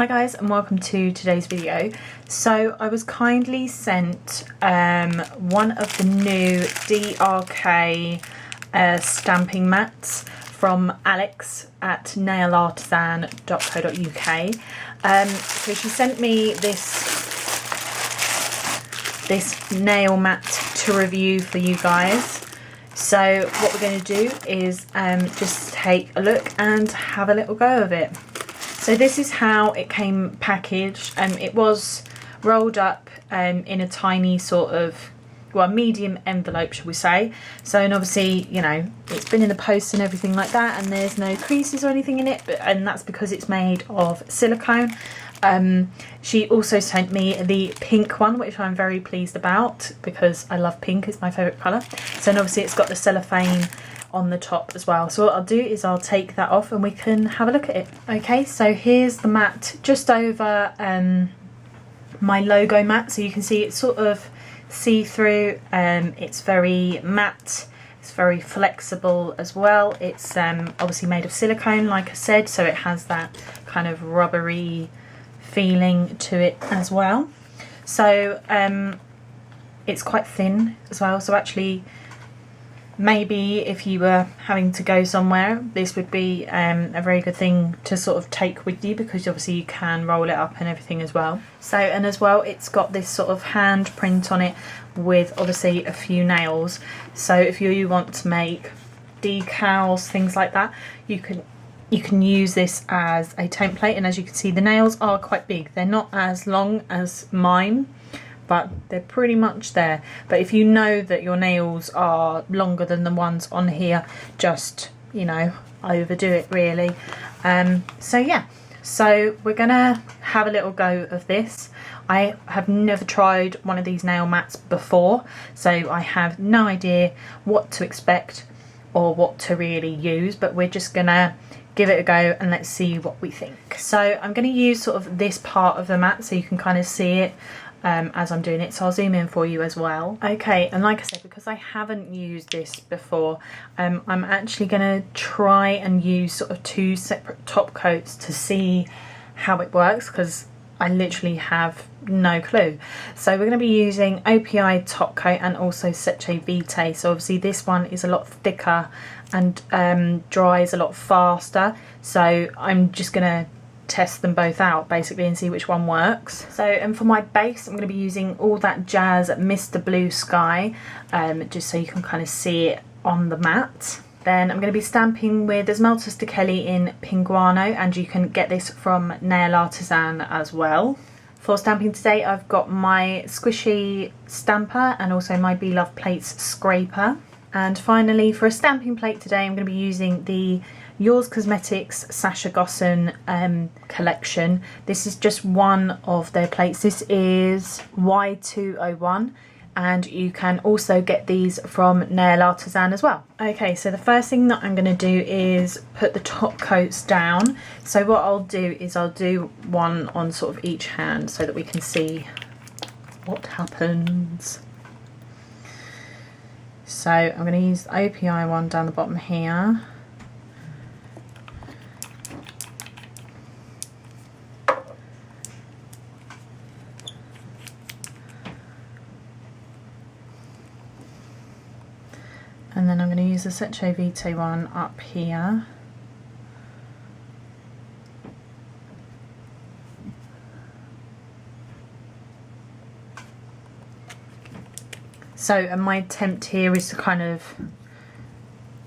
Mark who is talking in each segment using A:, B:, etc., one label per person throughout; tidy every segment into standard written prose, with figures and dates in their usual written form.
A: Hi guys and welcome to today's video. So I was kindly sent one of the new DRK stamping mats from Alex at Nail-Artisan.co.uk. So she sent me this nail mat to review for you guys. So what we're going to do is just take a look and have a little go of it. So this is how it came packaged. It was rolled up in a tiny sort of, well, medium envelope, shall we say. So, and obviously, you know, it's been in the post and everything like that, and there's no creases or anything in it, and that's because it's made of silicone. She also sent me the pink one, which I'm very pleased about because I love pink, it's my favourite colour. So, and obviously it's got the cellophane on the top as well. So what I'll do is I'll take that off and we can have a look at it. Okay, so here's the mat just over my logo mat, so you can see it's sort of see-through. It's very matte, it's very flexible as well. It's obviously made of silicone, like I said, so it has that kind of rubbery feeling to it as well. So it's quite thin as well, so actually maybe if you were having to go somewhere, this would be a very good thing to sort of take with you, because obviously you can roll it up and everything as well. So, and as well, it's got this sort of hand print on it with obviously a few nails. So if you want to make decals, things like that, you can use this as a template. And as you can see, the nails are quite big. They're not as long as mine, but they're pretty much there. But if you know that your nails are longer than the ones on here, just, you know, overdo it really. So yeah, so we're gonna have a little go of this. I have never tried one of these nail mats before, so I have no idea what to expect or what to really use, but we're just gonna give it a go and let's see what we think. So I'm gonna use sort of this part of the mat so you can kind of see it as I'm doing it, so I'll zoom in for you as well. Okay, and like I said, because I haven't used this before, I'm actually going to try and use sort of two separate top coats to see how it works, because I literally have no clue. So we're going to be using OPI top coat and also Seche Vite. So obviously this one is a lot thicker and dries a lot faster, so I'm just going to test them both out basically and see which one works. So, and for my base, I'm going to be using All That Jazz Mr. Blue Sky, just so you can kind of see it on the mat. Then I'm going to be stamping with Esmaltes Da Kelly in Pinguano, and you can get this from Nail-Artisan as well. For stamping today, I've got my squishy stamper and also my B.Loves Plates scraper. And finally, for a stamping plate today, I'm going to be using the Yours Cosmetics Sacha Gosson collection. This is just one of their plates. This is Y201, and you can also get these from Nail-Artisan as well. Okay, so the first thing that I'm going to do is put the top coats down. So what I'll do is I'll do one on sort of each hand so that we can see what happens. So I'm going to use the OPI one down the bottom here. And then I'm going to use the Seche Vite one up here. So, and my attempt here is to kind of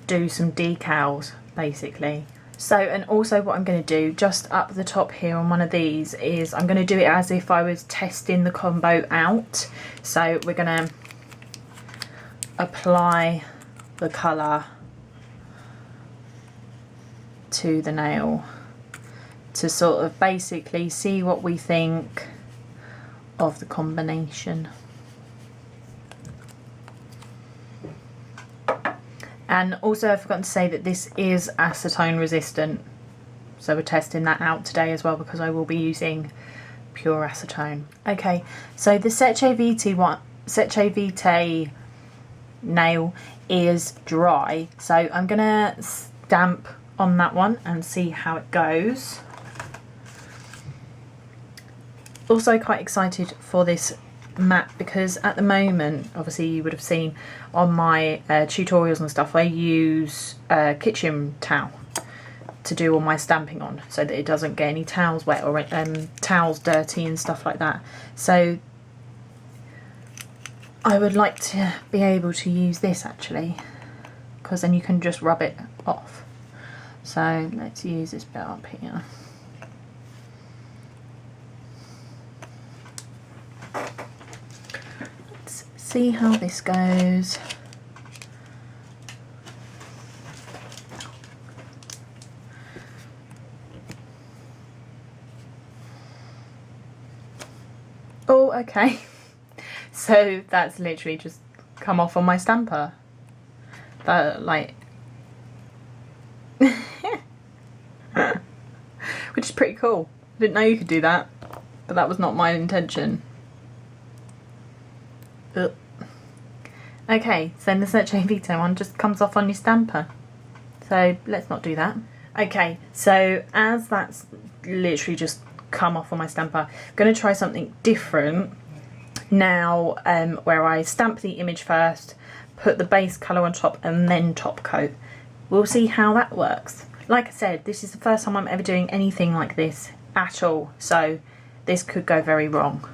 A: do some decals, basically. So, and also what I'm going to do just up the top here on one of these is I'm going to do it as if I was testing the combo out. So we're going to apply the colour to the nail to sort of basically see what we think of the combination. And also I've forgotten to say that this is acetone resistant, so we're testing that out today as well, because I will be using pure acetone. Okay, so the Seche Vite nail is dry, so I'm gonna stamp on that one and see how it goes. Also quite excited for this mat because at the moment, obviously you would have seen on my tutorials and stuff, I use kitchen towel to do all my stamping on so that it doesn't get any towels wet or towels dirty and stuff like that. So I would like to be able to use this actually, because then you can just rub it off. So let's use this bit up here. Let's see how this goes. Oh, okay. So that's literally just come off on my stamper. That, like, which is pretty cool. I didn't know you could do that, but that was not my intention. Ugh. Okay, so the Seche Vite one just comes off on your stamper. So let's not do that. Okay, so as that's literally just come off on my stamper, I'm going to try something different now, where I stamp the image first, put the base colour on top and then top coat. We'll see how that works. Like I said, this is the first time I'm ever doing anything like this at all, so this could go very wrong.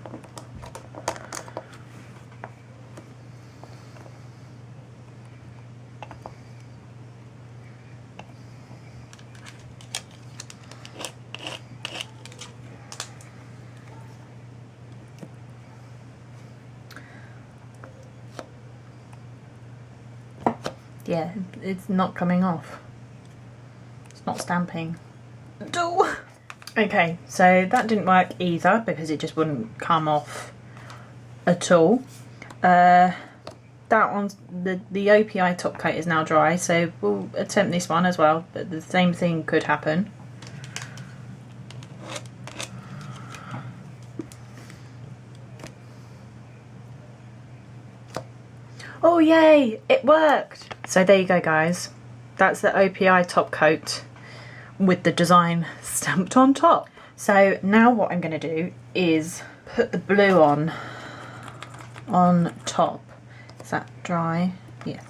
A: Yeah, it's not coming off. It's not stamping. Okay, so that didn't work either because it just wouldn't come off at all. That one's the OPI top coat is now dry, so we'll attempt this one as well, but the same thing could happen. Oh yay, it worked! So there you go guys, that's the OPI top coat with the design stamped on top. So now what I'm going to do is put the blue on top. Is that dry? Yes.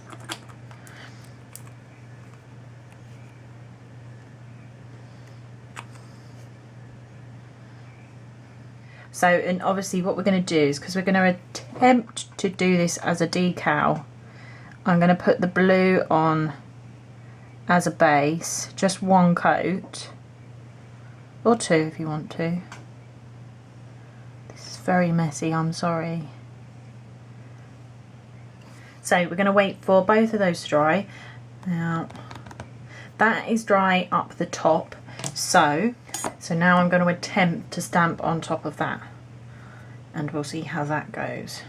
A: So, and obviously what we're going to do is, because we're going to attempt to do this as a decal, I'm going to put the blue on as a base, just one coat, or two if you want to. This is very messy, I'm sorry. So we're going to wait for both of those to dry. Now that is dry up the top, so now I'm going to attempt to stamp on top of that, and we'll see how that goes.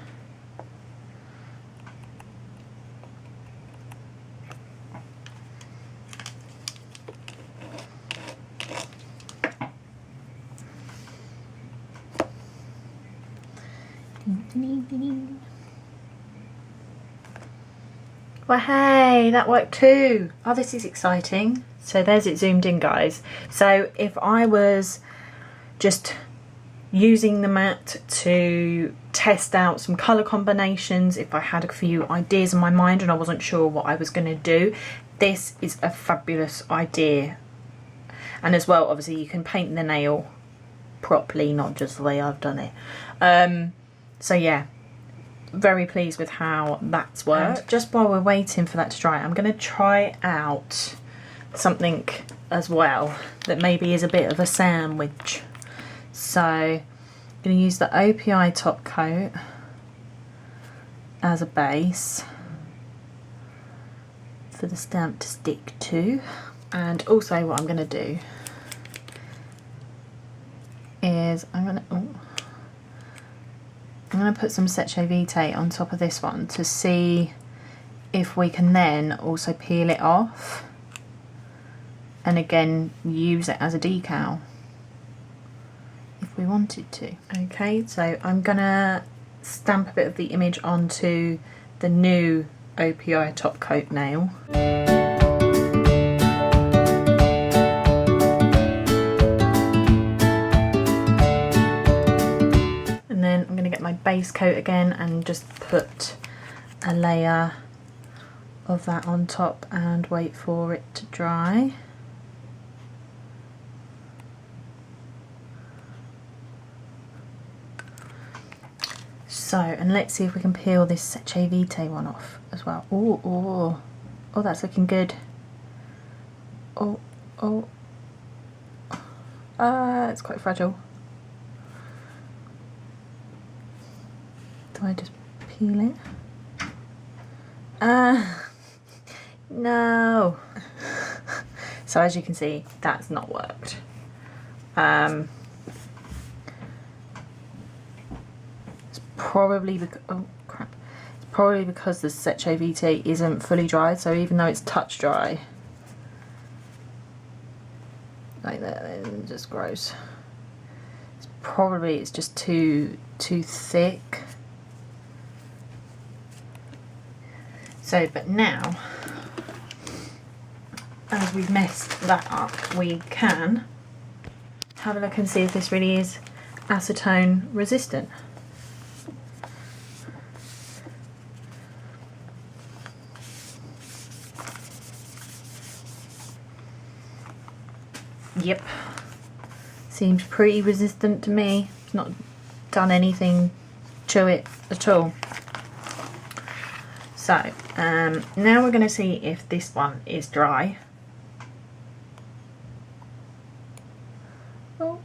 A: Well, hey, that worked too. Oh, this is exciting. So there's it zoomed in, guys. So if I was just using the mat to test out some colour combinations, if I had a few ideas in my mind and I wasn't sure what I was going to do, this is a fabulous idea. And as well, obviously you can paint the nail properly, not just the way I've done it. So yeah, very pleased with how that's worked. And just while we're waiting for that to dry, I'm going to try out something as well that maybe is a bit of a sandwich. So I'm going to use the OPI top coat as a base for the stamp to stick to. And also what I'm going to do is I'm going to put some Seche Vite on top of this one to see if we can then also peel it off and again use it as a decal if we wanted to. Okay, so I'm gonna stamp a bit of the image onto the new OPI top coat nail. base coat again and just put a layer of that on top and wait for it to dry. So, and let's see if we can peel this Seche Vite one off as well. Oh, oh, oh, that's looking good. Oh, oh, it's quite fragile. Do I just peel it? No. So as you can see, that's not worked. It's probably because, oh crap, it's probably because the Seche Vite isn't fully dry. So even though it's touch dry, like that, it's just gross. It's probably, it's just too thick. So, but now, as we've messed that up, we can have a look and see if this really is acetone resistant. Yep, seems pretty resistant to me. It's not done anything to it at all. So now we're going to see if this one is dry. Oh,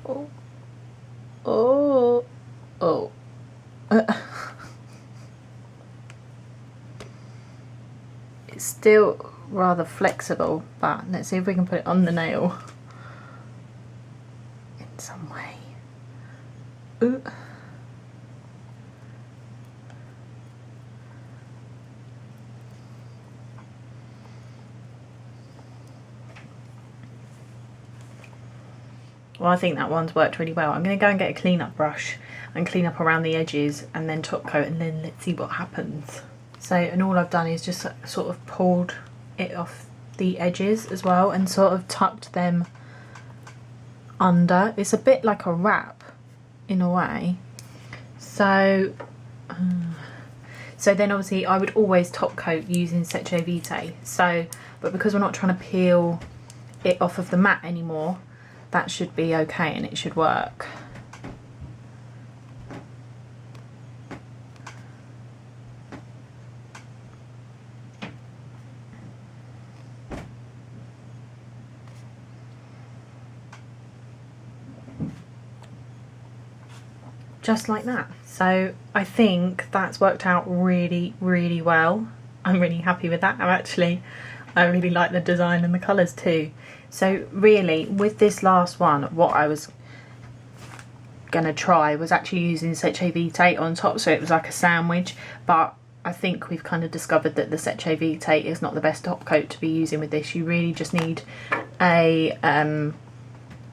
A: oh, oh, oh. It's still rather flexible, but let's see if we can put it on the nail in some way. Ooh. Well, I think that one's worked really well. I'm going to go and get a clean up brush and clean up around the edges and then top coat, and then let's see what happens. So, and all I've done is just sort of pulled it off the edges as well and sort of tucked them under. It's a bit like a wrap in a way. So, so then obviously I would always top coat using Seche Vite. So, but because we're not trying to peel it off of the mat anymore, that should be okay and it should work. Just like that. So I think that's worked out really, really well. I'm really happy with that. I really like the design and the colours too. So really, with this last one, what I was gonna try was actually using Seche Vite on top, so it was like a sandwich, but I think we've kind of discovered that the Seche Vite is not the best top coat to be using with this. You really just need a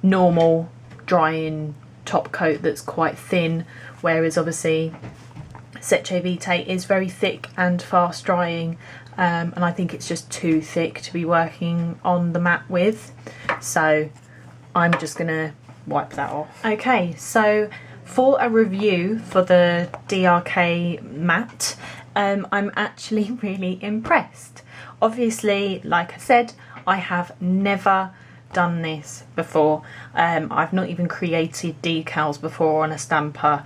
A: normal drying top coat that's quite thin, whereas obviously Seche Vite is very thick and fast drying, and I think it's just too thick to be working on the mat with, so I'm just gonna wipe that off. Okay, so for a review for the DRK Mat, I'm actually really impressed. Obviously, like I said, I have never done this before. I've not even created decals before on a stamper.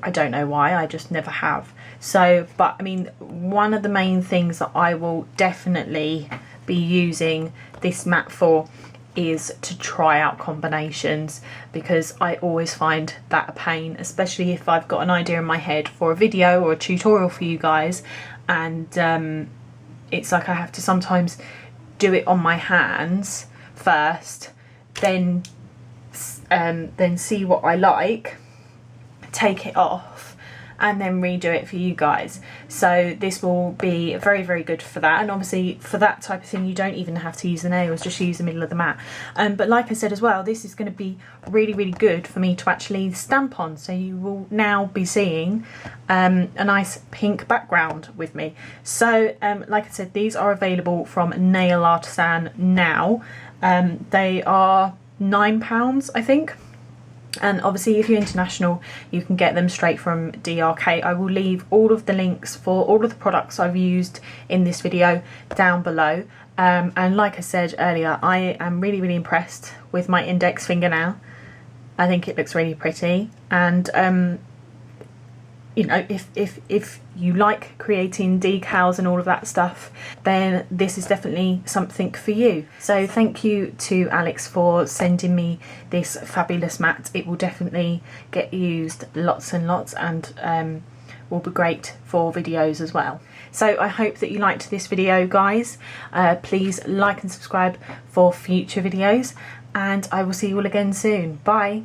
A: I don't know why, I just never have. So, but I mean, one of the main things that I will definitely be using this mat for is to try out combinations, because I always find that a pain, especially if I've got an idea in my head for a video or a tutorial for you guys, and it's like I have to sometimes do it on my hands first, then see what I like, take it off, and then redo it for you guys. So this will be very, very good for that. And obviously for that type of thing, you don't even have to use the nails, just use the middle of the mat. But like I said as well, this is going to be really, really good for me to actually stamp on. So you will now be seeing a nice pink background with me. So like I said, these are available from Nail-Artisan now. They are £9, I think. And obviously if you're international, you can get them straight from DRK. I will leave all of the links for all of the products I've used in this video down below. And like I said earlier, I am really, really impressed with my index fingernail. I think it looks really pretty. And you know, if you like creating decals and all of that stuff, then this is definitely something for you. So thank you to Alex for sending me this fabulous mat. It will definitely get used lots and lots, and will be great for videos as well. So I hope that you liked this video, guys. Please like and subscribe for future videos, and I will see you all again soon. Bye.